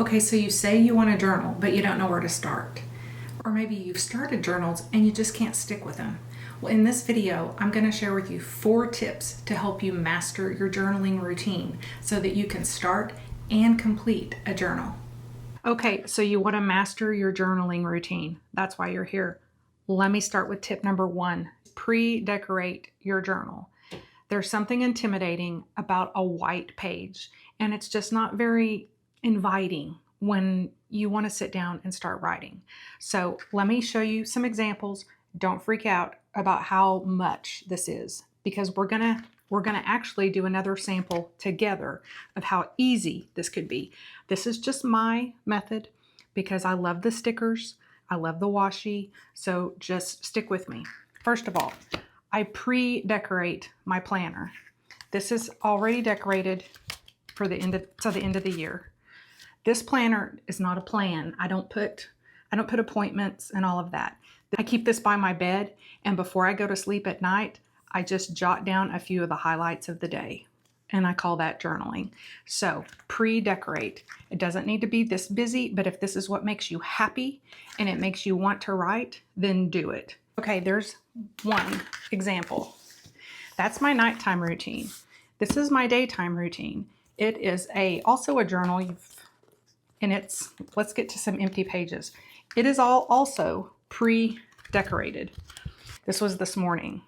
Okay, so you say you want to journal, but you don't know where to start. Or maybe you've started journals and you just can't stick with them. Well, in this video, I'm going to share with you 4 tips to help you master your journaling routine so that you can start and complete a journal. Okay, so you want to master your journaling routine. That's why you're here. Let me start with tip number 1. Pre-decorate your journal. There's something intimidating about a white page, and it's just not very inviting when you want to sit down and start writing. So let me show you some examples. Don't freak out about how much this is, because we're gonna actually do another sample together of how easy this could be. This is just my method because I love the stickers, I love the washi, so just stick with me. First of all, I pre-decorate my planner. This is already decorated for the end of the year. This planner is not a plan. I don't put appointments and all of that. I keep this by my bed, and before I go to sleep at night, I just jot down a few of the highlights of the day, and I call that journaling. So pre-decorate. It doesn't need to be this busy, but if this is what makes you happy and it makes you want to write, then do it. Okay, there's one example. That's my nighttime routine. This is my daytime routine. It is also a journal, let's get to some empty pages. It is all also pre-decorated. This was this morning.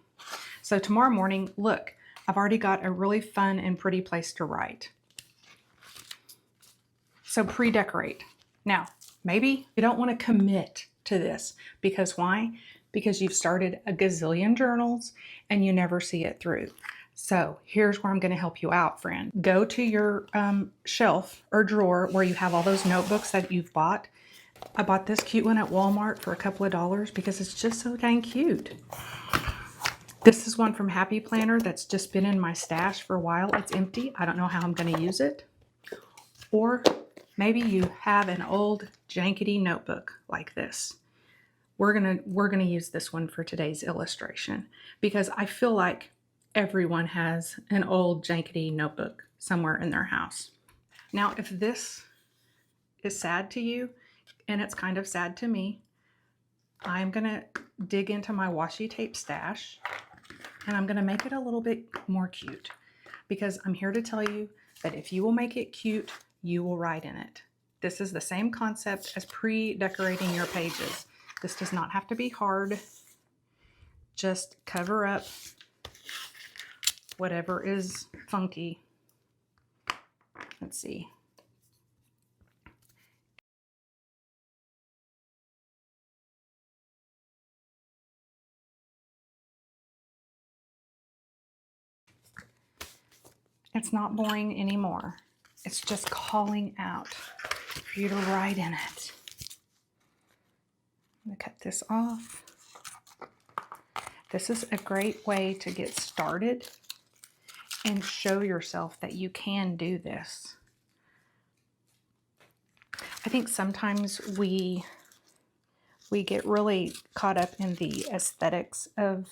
So tomorrow morning, look, I've already got a really fun and pretty place to write. So pre-decorate. Now, maybe you don't want to commit to this because why? Because you've started a gazillion journals and you never see it through. So here's where I'm going to help you out, friend. Go to your shelf or drawer where you have all those notebooks that you've bought. I bought this cute one at Walmart for a couple of dollars because it's just so dang cute. This is one from Happy Planner that's just been in my stash for a while. It's empty. I don't know how I'm going to use it. Or maybe you have an old jankety notebook like this. We're gonna use this one for today's illustration because I feel like everyone has an old jankety notebook somewhere in their house. Now, if this is sad to you, and it's kind of sad to me, I'm gonna dig into my washi tape stash and I'm gonna make it a little bit more cute because I'm here to tell you that if you will make it cute, you will write in it. This is the same concept as pre-decorating your pages. This does not have to be hard. Just cover up whatever is funky. Let's see. It's not boring anymore. It's just calling out for you to write in it. I'm going to cut this off. This is a great way to get started and show yourself that you can do this. I think sometimes we get really caught up in the aesthetics of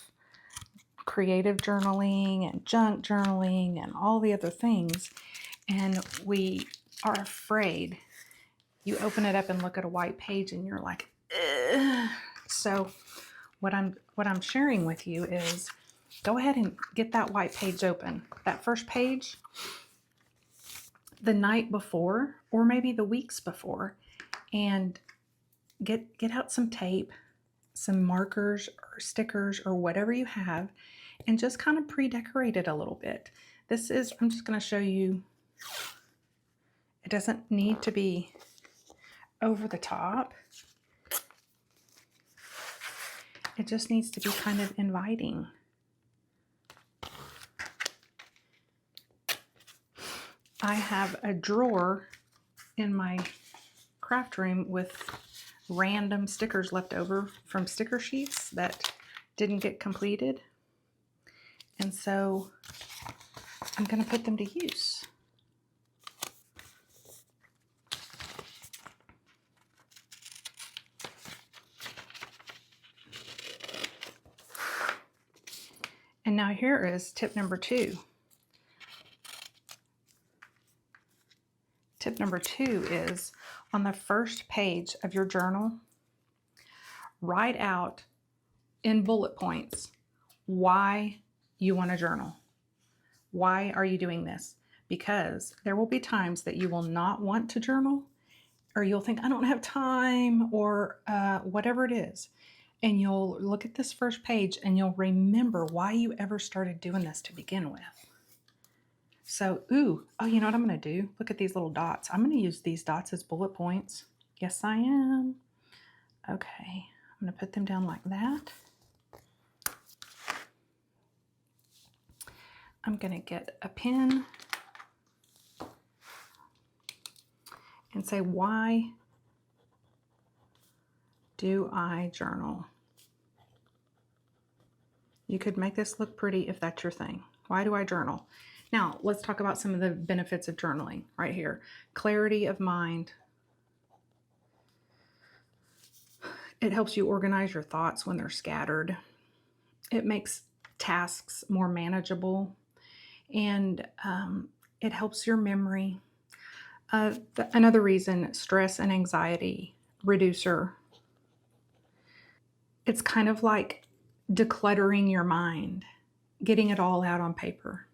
creative journaling and junk journaling and all the other things, and we are afraid. You open it up and look at a white page and you're like, ugh. So what I'm sharing with you is go ahead and get that white page open. That first page the night before or maybe the weeks before, and get out some tape, some markers or stickers or whatever you have, and just kind of pre-decorate it a little bit. I'm just going to show you. It doesn't need to be over the top. It just needs to be kind of inviting. I have a drawer in my craft room with random stickers left over from sticker sheets that didn't get completed. And so I'm going to put them to use. And now here is tip number 2. Tip number 2 is on the first page of your journal, write out in bullet points why you want to journal. Why are you doing this? Because there will be times that you will not want to journal, or you'll think, I don't have time, or whatever it is. And you'll look at this first page and you'll remember why you ever started doing this to begin with. So, you know what I'm going to do? Look at these little dots. I'm going to use these dots as bullet points. Yes, I am. Okay, I'm going to put them down like that. I'm going to get a pen and say, why do I journal? You could make this look pretty if that's your thing. Why do I journal? Now, let's talk about some of the benefits of journaling right here. Clarity of mind. It helps you organize your thoughts when they're scattered. It makes tasks more manageable, and it helps your memory. Another reason, stress and anxiety reducer. It's kind of like decluttering your mind, getting it all out on paper.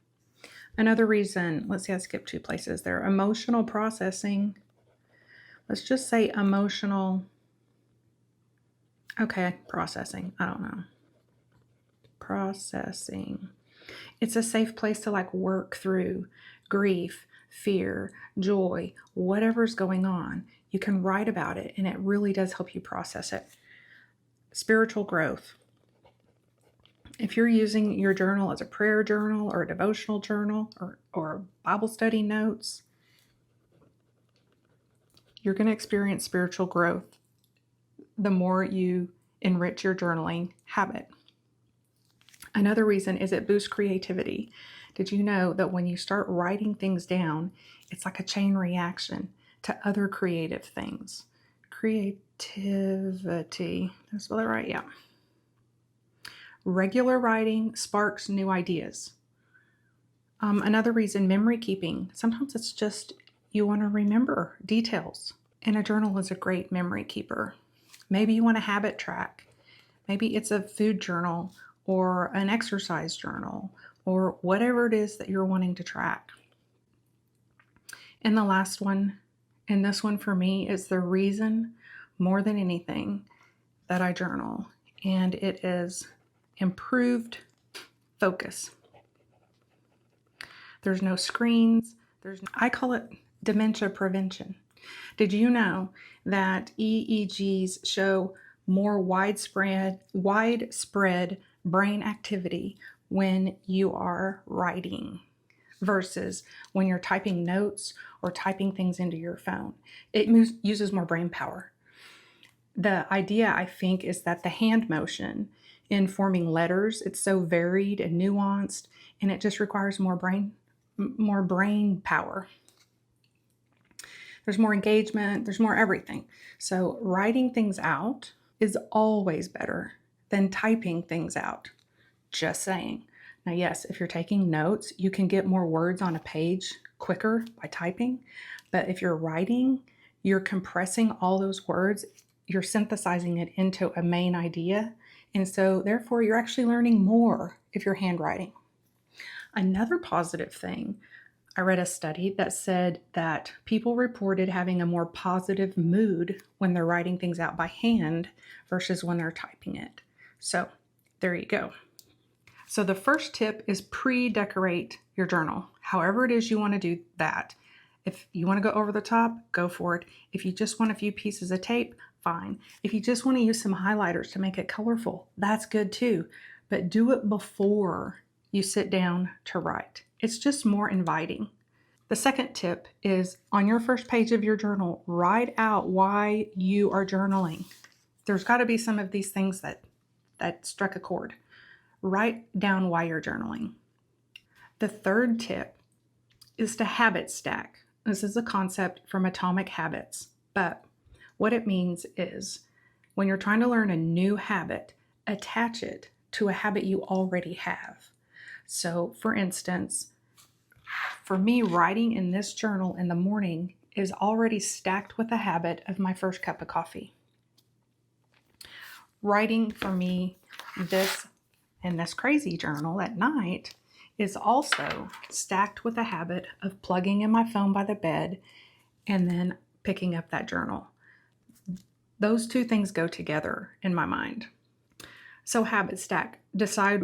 Another reason, let's see, I skipped 2 places there. Emotional processing. Let's just say emotional. Okay, processing. I don't know. Processing. It's a safe place to like work through grief, fear, joy, whatever's going on. You can write about it and it really does help you process it. Spiritual growth. If you're using your journal as a prayer journal or a devotional journal or Bible study notes, you're going to experience spiritual growth the more you enrich your journaling habit. Another reason is it boosts creativity. Did you know that when you start writing things down, it's like a chain reaction to other creative things? Creativity. Did I spell that right? Yeah. Regular writing sparks new ideas. Another reason, memory keeping. Sometimes it's just you want to remember details, and a journal is a great memory keeper. Maybe you want a habit track. Maybe it's a food journal or an exercise journal or whatever it is that you're wanting to track. And the last one, and this one for me, is the reason more than anything that I journal, and it is improved focus. There's no screens. I call it dementia prevention. Did you know that EEGs show more widespread brain activity when you are writing versus when you're typing notes or typing things into your phone? It uses more brain power. The idea, I think, is that the hand motion in forming letters, it's so varied and nuanced, and it just requires more brain power. There's more engagement, there's more everything. So writing things out is always better than typing things out. Just saying. Now, yes, if you're taking notes, you can get more words on a page quicker by typing. But if you're writing, you're compressing all those words, you're synthesizing it into a main idea. And so therefore, you're actually learning more if you're handwriting. Another positive thing, I read a study that said that people reported having a more positive mood when they're writing things out by hand versus when they're typing it. So there you go. So the first tip is pre-decorate your journal. However it is you want to do that. If you want to go over the top, go for it. If you just want a few pieces of tape, fine. If you just want to use some highlighters to make it colorful, that's good too. But do it before you sit down to write. It's just more inviting. The second tip is on your first page of your journal, write out why you are journaling. There's got to be some of these things that struck a chord. Write down why you're journaling. The third tip is to habit stack. This is a concept from Atomic Habits, but what it means is when you're trying to learn a new habit, attach it to a habit you already have. So for instance, for me, writing in this journal in the morning is already stacked with the habit of my first cup of coffee. Writing for me this in this crazy journal at night is also stacked with the habit of plugging in my phone by the bed and then picking up that journal. Those two things go together in my mind. So habit stack, decide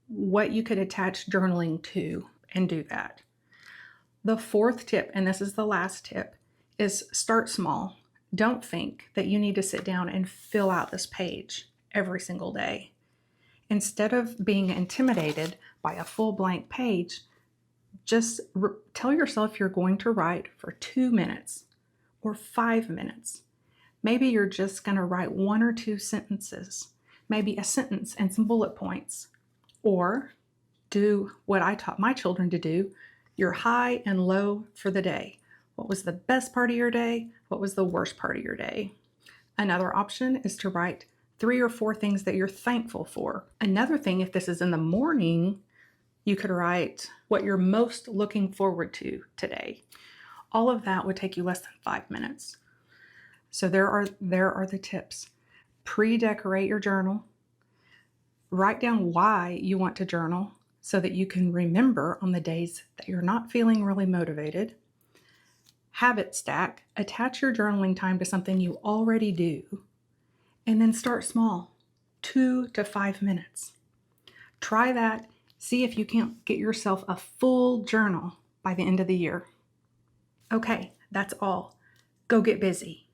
what you could attach journaling to and do that. The fourth tip, and this is the last tip, is start small. Don't think that you need to sit down and fill out this page every single day. Instead of being intimidated by a full blank page, just tell yourself you're going to write for 2 minutes or 5 minutes. Maybe you're just going to write 1 or 2 sentences, maybe a sentence and some bullet points. Or do what I taught my children to do, your high and low for the day. What was the best part of your day? What was the worst part of your day? Another option is to write 3 or 4 things that you're thankful for. Another thing, if this is in the morning, you could write what you're most looking forward to today. All of that would take you less than 5 minutes. So there are the tips. Pre-decorate your journal. Write down why you want to journal so that you can remember on the days that you're not feeling really motivated. Habit stack. Attach your journaling time to something you already do. And then start small, 2 to 5 minutes. Try that. See if you can't get yourself a full journal by the end of the year. Okay, that's all. Go get busy.